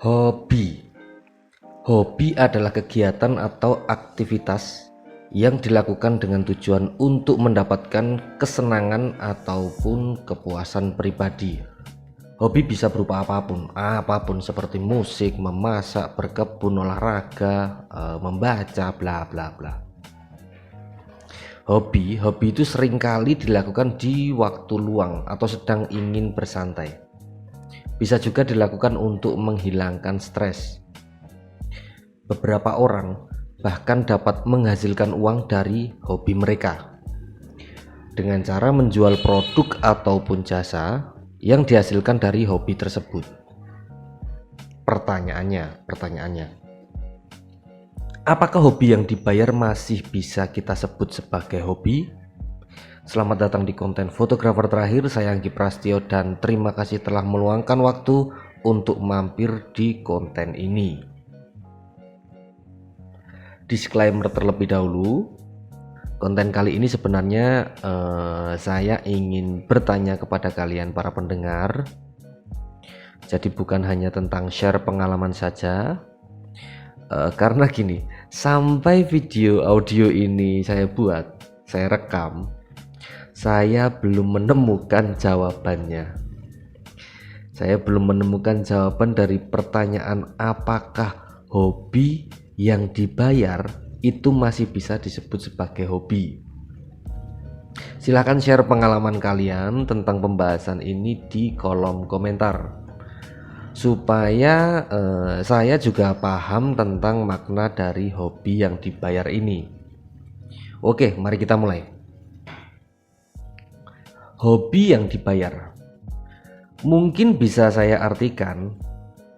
Hobi. Hobi adalah kegiatan atau aktivitas yang dilakukan dengan tujuan untuk mendapatkan kesenangan ataupun kepuasan pribadi. Hobi bisa berupa apapun seperti musik, memasak, berkebun, olahraga, membaca, bla bla bla. Hobi itu seringkali dilakukan di waktu luang atau sedang ingin bersantai. Bisa juga dilakukan untuk menghilangkan stres. Beberapa orang bahkan dapat menghasilkan uang dari hobi mereka dengan cara menjual produk ataupun jasa yang dihasilkan dari hobi tersebut. Pertanyaannya, apakah hobi yang dibayar masih bisa kita sebut sebagai hobi? Selamat datang di konten fotografer terakhir. Saya Anggi Prastio dan terima kasih telah meluangkan waktu untuk mampir di konten ini. Disclaimer terlebih dahulu, konten kali ini sebenarnya saya ingin bertanya kepada kalian para pendengar. Jadi bukan hanya tentang share pengalaman saja, karena gini, sampai video audio ini saya rekam, saya belum menemukan jawabannya. Saya belum menemukan jawaban dari pertanyaan apakah hobi yang dibayar itu masih bisa disebut sebagai hobi. Silahkan share pengalaman kalian tentang pembahasan ini di kolom komentar supaya saya juga paham tentang makna dari hobi yang dibayar ini. Oke, mari kita mulai. Hobi yang dibayar mungkin bisa saya artikan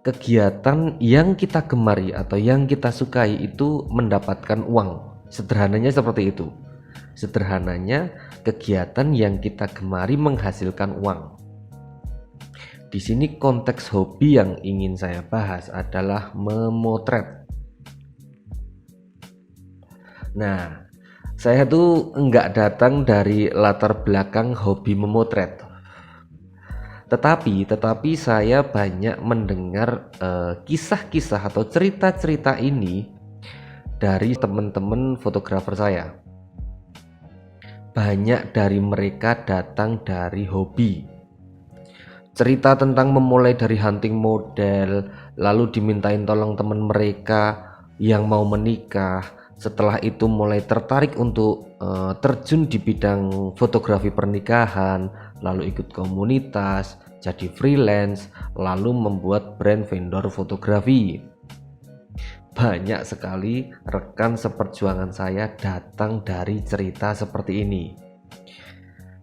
kegiatan yang kita gemari atau yang kita sukai itu mendapatkan uang. Sederhananya seperti itu. Sederhananya kegiatan yang kita gemari menghasilkan uang. Di sini konteks hobi yang ingin saya bahas adalah memotret. Nah, saya tuh enggak datang dari latar belakang hobi memotret. Tetapi saya banyak mendengar kisah-kisah atau cerita-cerita ini dari teman-teman fotografer saya. Banyak dari mereka datang dari hobi. Cerita tentang memulai dari hunting model, lalu dimintain tolong teman mereka yang mau menikah. Setelah itu mulai tertarik untuk terjun di bidang fotografi pernikahan, lalu ikut komunitas, jadi freelance, lalu membuat brand vendor fotografi. Banyak sekali rekan seperjuangan saya datang dari cerita seperti ini.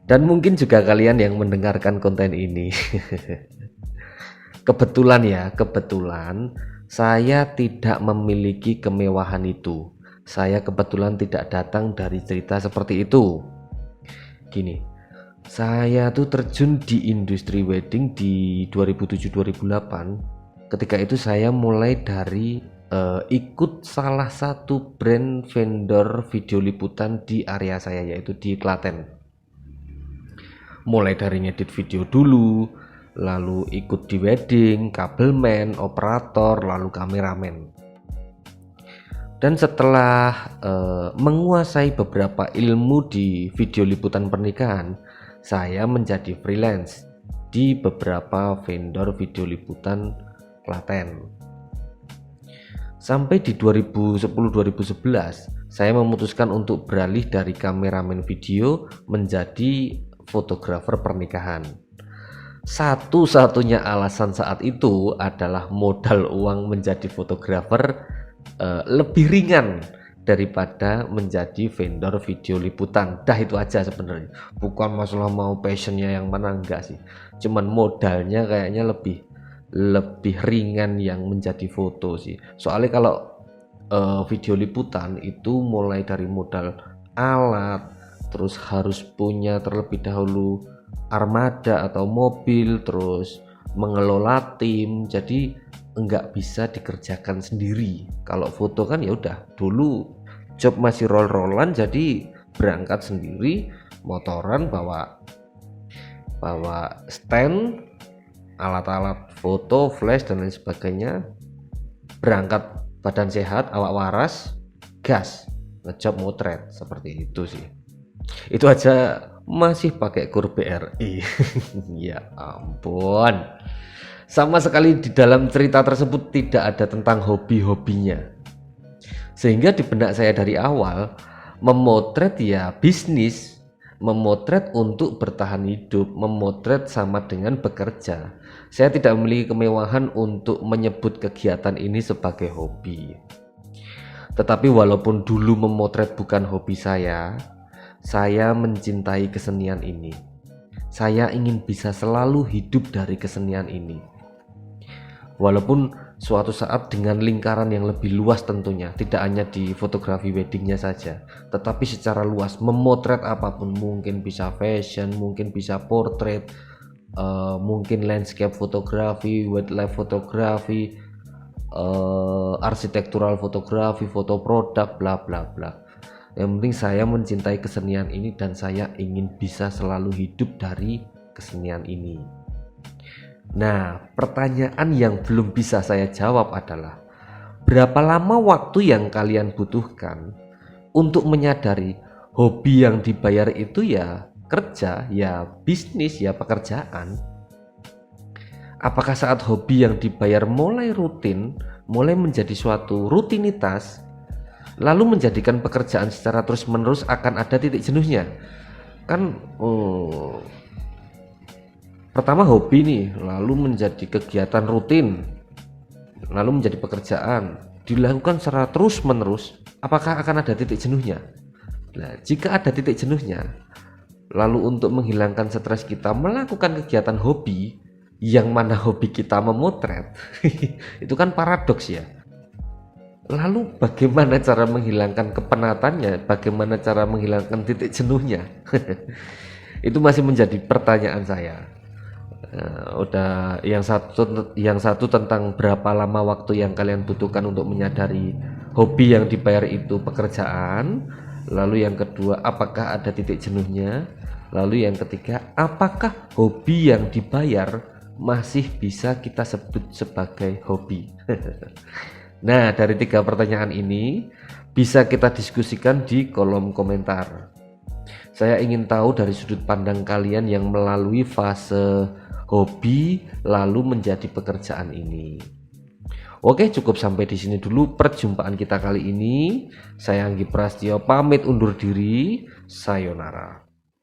Dan mungkin juga kalian yang mendengarkan konten ini. Kebetulan saya tidak memiliki kemewahan itu. Saya kebetulan tidak datang dari cerita seperti itu. Gini, saya tuh terjun di industri wedding di 2007-2008. Ketika itu saya mulai dari ikut salah satu brand vendor video liputan di area saya, yaitu di Klaten. Mulai dari ngedit video dulu, lalu ikut di wedding, kabelman, operator, lalu kameramen. Dan setelah menguasai beberapa ilmu di video liputan pernikahan, saya menjadi freelance di beberapa vendor video liputan Klaten. Sampai di 2010-2011, saya memutuskan untuk beralih dari kameramen video menjadi fotografer pernikahan. Satu-satunya alasan saat itu adalah modal uang menjadi fotografer lebih ringan daripada menjadi vendor video liputan. Dah itu aja sebenarnya. Bukan masalah mau passionnya yang mana, enggak sih. Cuman modalnya kayaknya lebih ringan yang menjadi foto sih. Soalnya kalau video liputan itu mulai dari modal alat, terus harus punya terlebih dahulu armada atau mobil, terus mengelola tim. Jadi enggak bisa dikerjakan sendiri. Kalau foto kan ya udah, dulu job masih roll-rollan, jadi berangkat sendiri, motoran, bawa stand alat-alat foto, flash dan lain sebagainya, berangkat badan sehat, awak waras, gas, ngejob motret, seperti itu sih. Itu aja masih pakai kur BRI. Ya ampun, sama sekali di dalam cerita tersebut tidak ada tentang hobi-hobinya, sehingga di benak saya dari awal memotret ya bisnis, memotret untuk bertahan hidup, memotret sama dengan bekerja. Saya tidak memiliki kemewahan untuk menyebut kegiatan ini sebagai hobi. Tetapi walaupun dulu memotret bukan hobi saya mencintai kesenian ini. Saya ingin bisa selalu hidup dari kesenian ini. Walaupun suatu saat dengan lingkaran yang lebih luas tentunya, tidak hanya di fotografi weddingnya saja, tetapi secara luas memotret apapun, mungkin bisa fashion, mungkin bisa portrait, mungkin landscape fotografi, wildlife fotografi, arsitektural fotografi, foto produk, bla bla bla. Yang penting saya mencintai kesenian ini dan saya ingin bisa selalu hidup dari kesenian ini. Nah, pertanyaan yang belum bisa saya jawab adalah berapa lama waktu yang kalian butuhkan untuk menyadari hobi yang dibayar itu ya kerja, ya bisnis, ya pekerjaan. Apakah saat hobi yang dibayar mulai rutin, mulai menjadi suatu rutinitas, lalu menjadikan pekerjaan secara terus-menerus akan ada titik jenuhnya? Kan pertama hobi nih, lalu menjadi kegiatan rutin, lalu menjadi pekerjaan, dilakukan secara terus-menerus, apakah akan ada titik jenuhnya? Nah, jika ada titik jenuhnya, lalu untuk menghilangkan stres kita melakukan kegiatan hobi, yang mana hobi kita memotret, itu kan paradoks ya. Lalu bagaimana cara menghilangkan kepenatannya? Bagaimana cara menghilangkan titik jenuhnya? Itu masih menjadi pertanyaan saya. Udah yang satu tentang berapa lama waktu yang kalian butuhkan untuk menyadari hobi yang dibayar itu pekerjaan. Lalu yang kedua, apakah ada titik jenuhnya? Lalu yang ketiga, apakah hobi yang dibayar masih bisa kita sebut sebagai hobi? Nah, dari 3 pertanyaan ini bisa kita diskusikan di kolom komentar. Saya ingin tahu dari sudut pandang kalian yang melalui fase hobi lalu menjadi pekerjaan ini. Oke, cukup sampai di sini dulu perjumpaan kita kali ini. Saya Anggi Prastyo pamit undur diri. Sayonara.